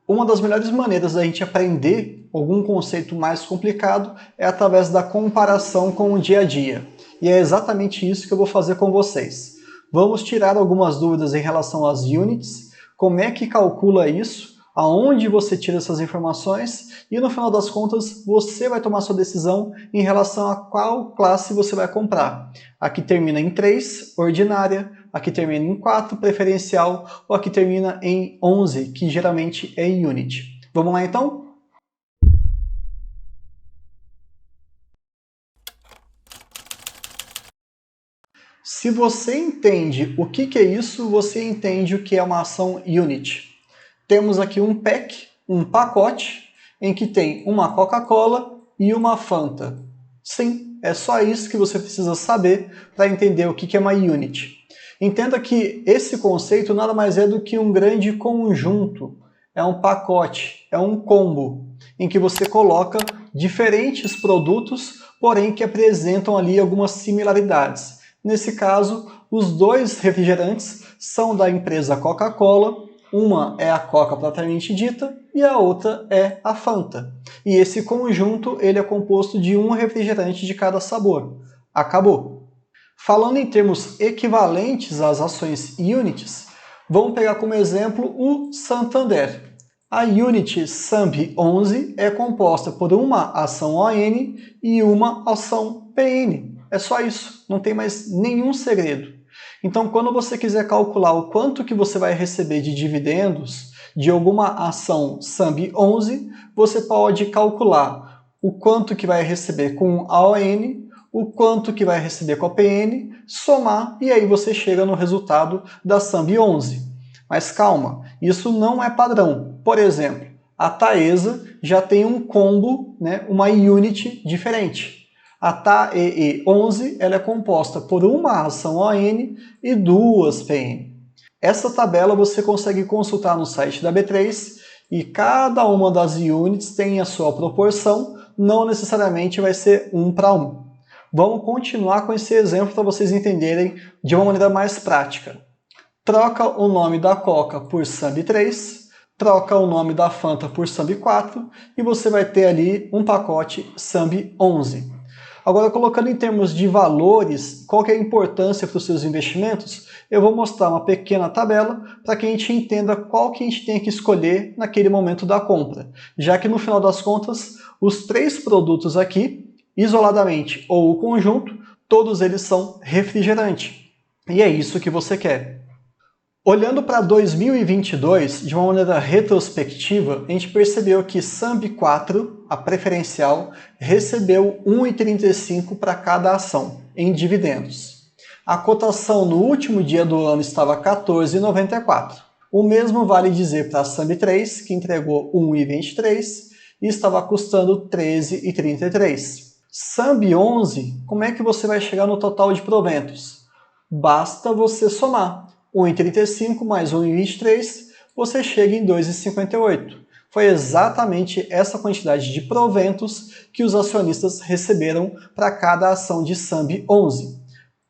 Uma das melhores maneiras da gente aprender algum conceito mais complicado é através da comparação com o dia a dia. E é exatamente isso que eu vou fazer com vocês. Vamos tirar algumas dúvidas em relação às units, como é que calcula isso, aonde você tira essas informações e no final das contas você vai tomar sua decisão em relação a qual classe você vai comprar. Aqui termina em 3, ordinária, aqui termina em 4, preferencial, ou aqui termina em 11, que geralmente é unit. Vamos lá então? Se você entende o que é isso, você entende o que é uma ação unit. Temos aqui um pack, um pacote, em que tem uma Coca-Cola e uma Fanta. Sim, é só isso que você precisa saber para entender o que é uma unit. Entenda que esse conceito nada mais é do que um grande conjunto, é um pacote, é um combo, em que você coloca diferentes produtos, porém que apresentam ali algumas similaridades. Nesse caso, os dois refrigerantes são da empresa Coca-Cola, uma é a Coca propriamente dita e a outra é a Fanta. E esse conjunto ele é composto de um refrigerante de cada sabor. Acabou. Falando em termos equivalentes às ações units, vamos pegar como exemplo o Santander. A unit SAMB11 é composta por uma ação ON e uma ação PN. É só isso, não tem mais nenhum segredo. Então, quando você quiser calcular o quanto que você vai receber de dividendos de alguma ação SAMB11, você pode calcular o quanto que vai receber com a ON, o quanto que vai receber com a PN, somar e aí você chega no resultado da SAMB11. Mas calma, isso não é padrão. Por exemplo, a Taesa já tem um combo, uma unit diferente. A TAEE11 ela é composta por uma ação ON e duas PN. Essa tabela você consegue consultar no site da B3 e cada uma das units tem a sua proporção, não necessariamente vai ser 1 para 1. Vamos continuar com esse exemplo para vocês entenderem de uma maneira mais prática. Troca o nome da Coca por SAMB3, troca o nome da Fanta por SAMB4 e você vai ter ali um pacote SAMB11. Agora, colocando em termos de valores, qual que é a importância para os seus investimentos, eu vou mostrar uma pequena tabela para que a gente entenda qual que a gente tem que escolher naquele momento da compra, já que no final das contas, os três produtos aqui, isoladamente ou o conjunto, todos eles são refrigerante. E é isso que você quer. Olhando para 2022, de uma maneira retrospectiva, a gente percebeu que SAMB4, a preferencial, recebeu 1,35 para cada ação, em dividendos. A cotação no último dia do ano estava 14,94. O mesmo vale dizer para a SAMB3, que entregou 1,23 e estava custando 13,33. SAMB11, como é que você vai chegar no total de proventos? Basta você somar. 1,35 mais 1,23, você chega em 2,58. Foi exatamente essa quantidade de proventos que os acionistas receberam para cada ação de SAMB11.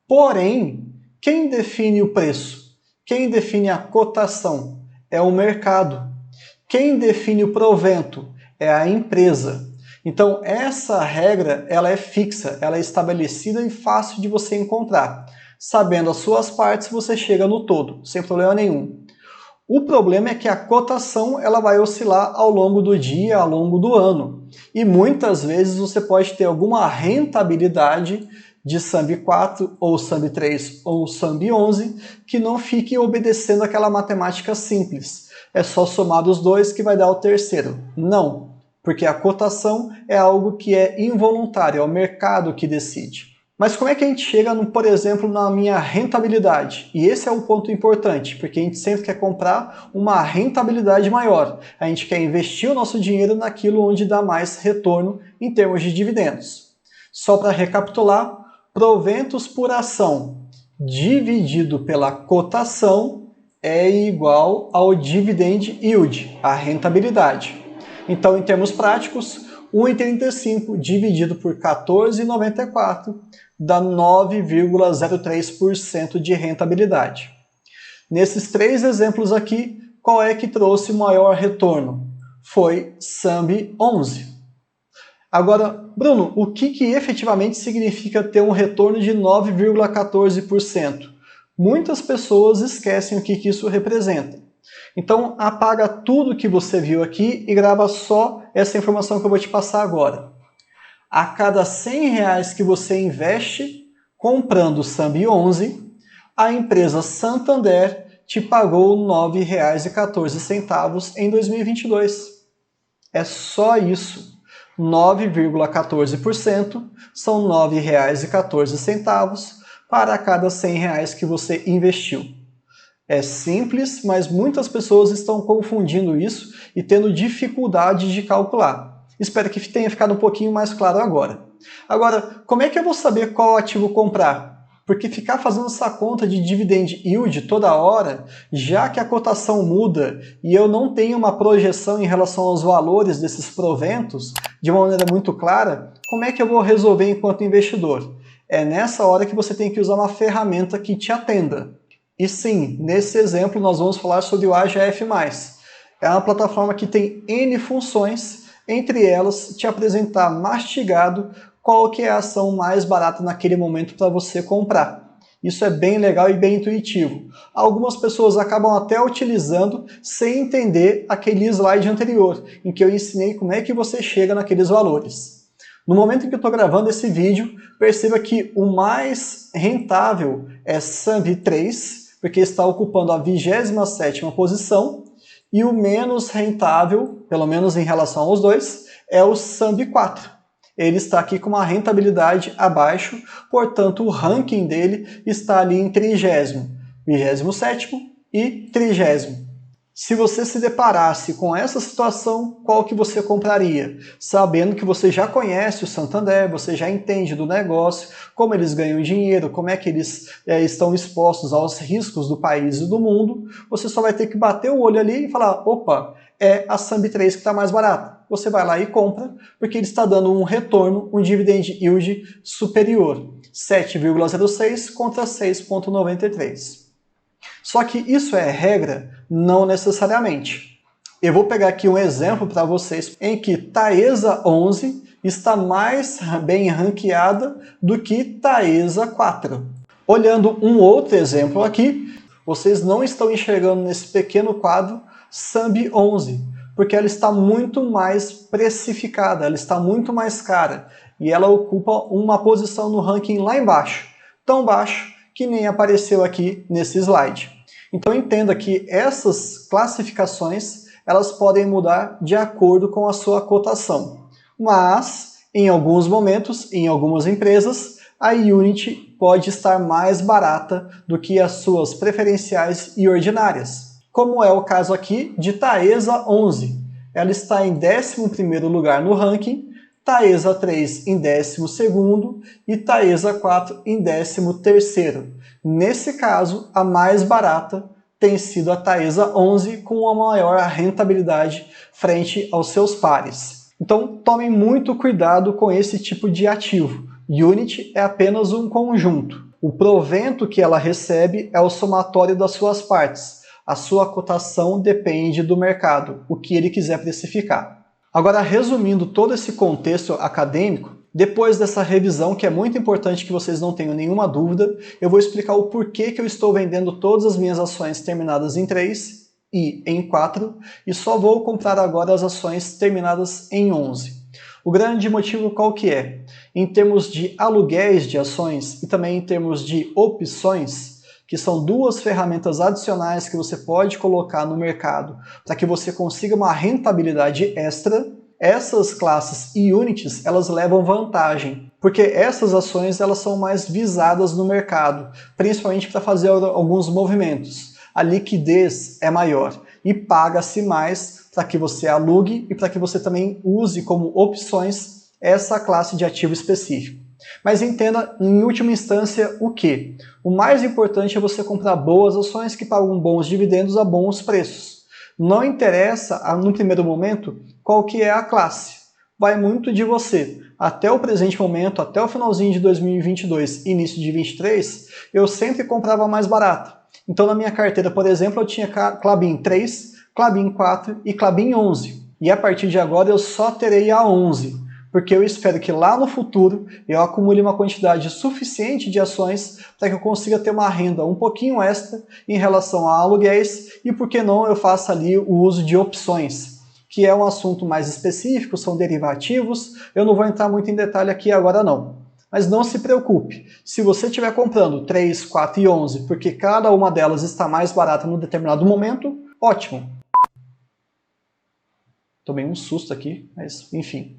Porém, quem define o preço? Quem define a cotação? É o mercado. Quem define o provento? É a empresa. Então, essa regra ela é fixa, ela é estabelecida e fácil de você encontrar. Sabendo as suas partes, você chega no todo, sem problema nenhum. O problema é que a cotação ela vai oscilar ao longo do dia, ao longo do ano. E muitas vezes você pode ter alguma rentabilidade de SAMB4, ou SAMB3, ou SAMB11, que não fique obedecendo aquela matemática simples. É só somar os dois que vai dar o terceiro. Não, porque a cotação é algo que é involuntário, é o mercado que decide. Mas como é que a gente chega, por exemplo, na minha rentabilidade? E esse é um ponto importante, porque a gente sempre quer comprar uma rentabilidade maior. A gente quer investir o nosso dinheiro naquilo onde dá mais retorno em termos de dividendos. Só para recapitular, proventos por ação dividido pela cotação é igual ao dividend yield, a rentabilidade. Então, em termos práticos, 1,35 dividido por 14,94 dá 9,03% de rentabilidade. Nesses três exemplos aqui, qual é que trouxe o maior retorno? foi SAMB 11. Agora, Bruno, o que efetivamente significa ter um retorno de 9,14%? Muitas pessoas esquecem o que isso representa. Então, apaga tudo que você viu aqui e grava só essa informação que eu vou te passar agora. A cada R$100 que você investe comprando o SAMB 11, a empresa Santander te pagou R$ 9,14 em 2022. É só isso. 9,14% são R$ 9,14 para cada R$100 que você investiu. É simples, mas muitas pessoas estão confundindo isso e tendo dificuldade de calcular. Espero que tenha ficado um pouquinho mais claro agora. Agora, como é que eu vou saber qual ativo comprar? Porque ficar fazendo essa conta de dividend yield toda hora, já que a cotação muda e eu não tenho uma projeção em relação aos valores desses proventos de uma maneira muito clara, como é que eu vou resolver enquanto investidor? É nessa hora que você tem que usar uma ferramenta que te atenda. E sim, nesse exemplo nós vamos falar sobre o AGF+. É uma plataforma que tem N funções, entre elas te apresentar mastigado qual que é a ação mais barata naquele momento para você comprar. Isso é bem legal e bem intuitivo. Algumas pessoas acabam até utilizando sem entender aquele slide anterior, em que eu ensinei como é que você chega naqueles valores. No momento em que eu estou gravando esse vídeo, perceba que o mais rentável é SAMB 3, porque está ocupando a 27ª posição, e o menos rentável, pelo menos em relação aos dois, é o SAMB 4. Ele está aqui com uma rentabilidade abaixo, portanto o ranking dele está ali em 30º, 27º e 30º. Se você se deparasse com essa situação, qual que você compraria? Sabendo que você já conhece o Santander, você já entende do negócio, como eles ganham dinheiro, como é que eles estão expostos aos riscos do país e do mundo, você só vai ter que bater o olho ali e falar, opa, é a SAMB 3 que está mais barata. Você vai lá e compra, porque ele está dando um retorno, um dividend yield superior, 7,06 contra 6,93. Só que isso é regra? Não necessariamente. Eu vou pegar aqui um exemplo para vocês em que Taesa 11 está mais bem ranqueada do que Taesa 4. Olhando um outro exemplo aqui, vocês não estão enxergando nesse pequeno quadro SAMB 11, porque ela está muito mais precificada, ela está muito mais cara e ela ocupa uma posição no ranking lá embaixo, tão baixo que nem apareceu aqui nesse slide. Então entenda que essas classificações elas podem mudar de acordo com a sua cotação. Mas, em alguns momentos, em algumas empresas, a Unity pode estar mais barata do que as suas preferenciais e ordinárias. Como é o caso aqui de Taesa 11. Ela está em 11º lugar no ranking, Taesa 3 em 12º e Taesa 4 em 13º. Nesse caso, a mais barata tem sido a Taesa 11 com a maior rentabilidade frente aos seus pares. Então tomem muito cuidado com esse tipo de ativo. Unity é apenas um conjunto. O provento que ela recebe é o somatório das suas partes. A sua cotação depende do mercado, o que ele quiser precificar. Agora, resumindo todo esse contexto acadêmico, depois dessa revisão, que é muito importante que vocês não tenham nenhuma dúvida, eu vou explicar o porquê que eu estou vendendo todas as minhas ações terminadas em 3 e em 4 e só vou comprar agora as ações terminadas em 11. O grande motivo qual que é? Em termos de aluguéis de ações e também em termos de opções, que são duas ferramentas adicionais que você pode colocar no mercado para que você consiga uma rentabilidade extra, essas classes e units, elas levam vantagem, porque essas ações elas são mais visadas no mercado, principalmente para fazer alguns movimentos. A liquidez é maior e paga-se mais para que você alugue e para que você também use como opções essa classe de ativo específico. Mas entenda, em última instância, o quê? O mais importante é você comprar boas ações que pagam bons dividendos a bons preços. Não interessa, no primeiro momento, qual que é a classe. Vai muito de você. Até o presente momento, até o finalzinho de 2022 início de 2023, eu sempre comprava mais barato. Então, na minha carteira, por exemplo, eu tinha Klabin 3, Klabin 4 e Klabin 11. E a partir de agora eu só terei a 11, porque eu espero que lá no futuro eu acumule uma quantidade suficiente de ações para que eu consiga ter uma renda um pouquinho extra em relação a aluguéis e, por que não, eu faça ali o uso de opções, que é um assunto mais específico, são derivativos, eu não vou entrar muito em detalhe aqui agora não. Mas não se preocupe, se você estiver comprando 3, 4 e 11 porque cada uma delas está mais barata num determinado momento, ótimo. Tomei um susto aqui, mas enfim.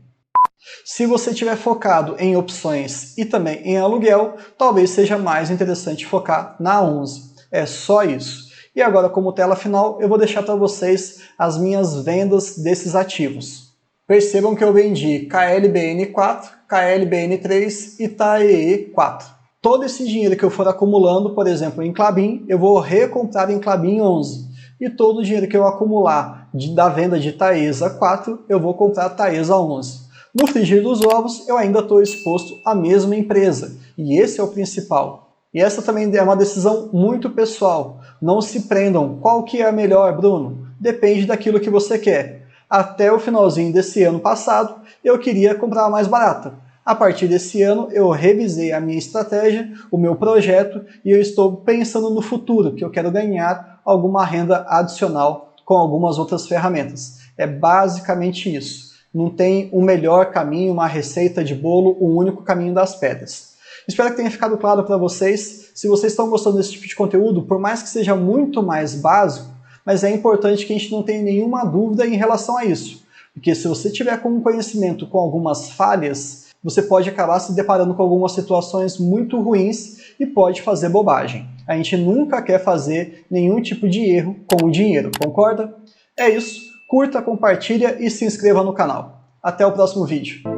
Se você estiver focado em opções e também em aluguel, talvez seja mais interessante focar na 11. É só isso. E agora, como tela final, eu vou deixar para vocês as minhas vendas desses ativos. Percebam que eu vendi KLBN4, KLBN3 e TAEE4. Todo esse dinheiro que eu for acumulando, por exemplo, em Klabin, eu vou recomprar em Klabin 11. E todo o dinheiro que eu acumular da venda de Taesa 4, eu vou comprar Taesa 11. No frigir dos ovos, eu ainda estou exposto à mesma empresa, e esse é o principal. E essa também é uma decisão muito pessoal. Não se prendam. Qual que é a melhor, Bruno? Depende daquilo que você quer. Até o finalzinho desse ano passado, eu queria comprar a mais barata. A partir desse ano, eu revisei a minha estratégia, o meu projeto, e eu estou pensando no futuro, que eu quero ganhar alguma renda adicional com algumas outras ferramentas. É basicamente isso. Não tem um melhor caminho, uma receita de bolo, um único caminho das pedras. Espero que tenha ficado claro para vocês. Se vocês estão gostando desse tipo de conteúdo, por mais que seja muito mais básico, mas é importante que a gente não tenha nenhuma dúvida em relação a isso. Porque se você tiver com um conhecimento com algumas falhas, você pode acabar se deparando com algumas situações muito ruins e pode fazer bobagem. A gente nunca quer fazer nenhum tipo de erro com o dinheiro, concorda? É isso. Curta, compartilha e se inscreva no canal. Até o próximo vídeo.